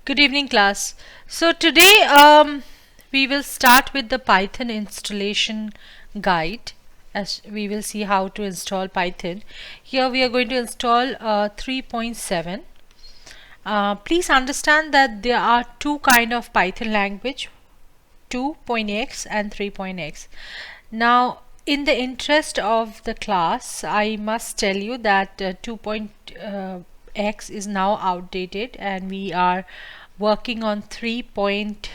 Good evening, class. So today we will start with the Python installation guide, as we will see how to install Python. Here we are going to install 3.7. Please understand that there are two kind of Python language, 2.x and 3.x. Now, in the interest of the class, I must tell you that 2.x is now outdated and we are working on 3.x.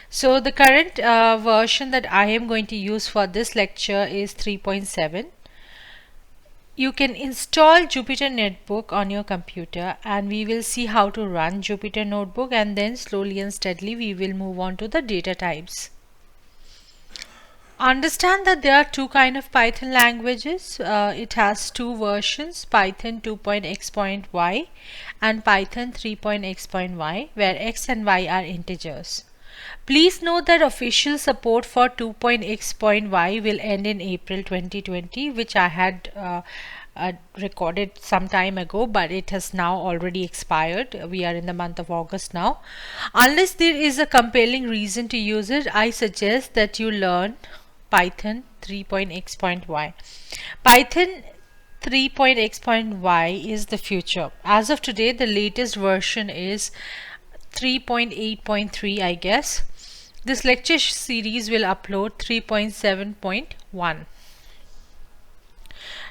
So the current version that I am going to use for this lecture is 3.7. You can install Jupyter Notebook on your computer and we will see how to run Jupyter Notebook, and then slowly and steadily we will move on to the data types. Understand that there are two kind of Python languages. It has two versions, Python 2.x.y and Python 3.x.y, where x and y are integers. Please note that official support for 2.x.y will end in April 2020, which I had recorded some time ago, but it has now already expired. We are in the month of August now. Unless there is a compelling reason to use it, I suggest that you learn Python 3.x.y. Python 3.x.y is the future. As of today, the latest version is 3.8.3, I guess. This lecture series will upload 3.7.1.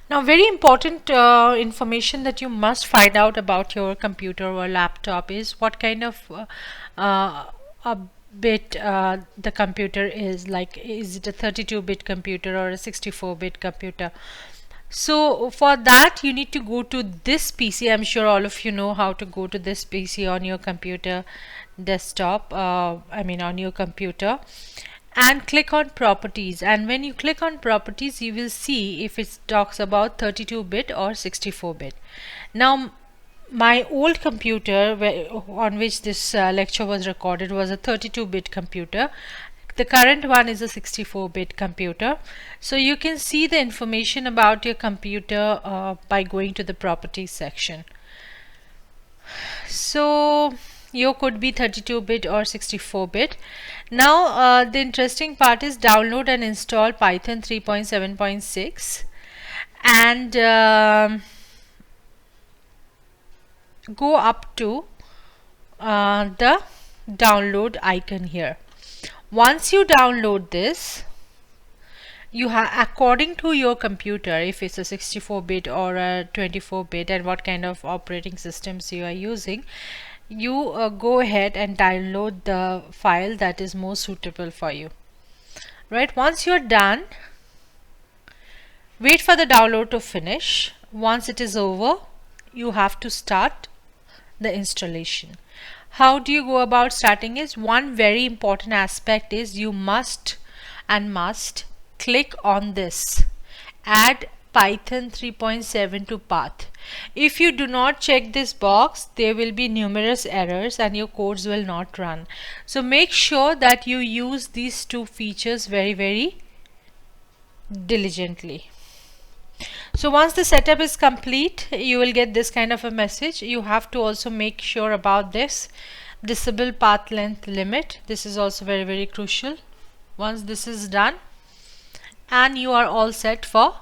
Now, very important information that you must find out about your computer or laptop is what kind of bit the computer is. Like, is it a 32-bit computer or a 64-bit computer? So for that you need to go to this PC. I'm sure all of you know how to go to this PC on your computer desktop, on your computer, and click on properties. And when you click on properties, you will see if it talks about 32-bit or 64-bit. Now, my old computer on which this lecture was recorded was a 32-bit computer. The current one is a 64-bit computer. So you can see the information about your computer by going to the properties section. So you could be 32-bit or 64-bit. Now the interesting part is download and install Python 3.7.6 and go up to the download icon here. Once you download this, you have, according to your computer, if it's a 64-bit or a 24-bit and what kind of operating systems you are using, you go ahead and download the file that is most suitable for you. Right? Once you're done, wait for the download to finish. Once it is over, you have to start the installation. How do you go about starting is, one very important aspect is you must click on this, add Python 3.7 to path. If you do not check this box, there will be numerous errors and your codes will not run. So make sure that you use these two features very, very diligently. So once the setup is complete, you will get this kind of a message. You have to also make sure about this, disable path length limit. This is also very, very crucial. Once this is done, and you are all set for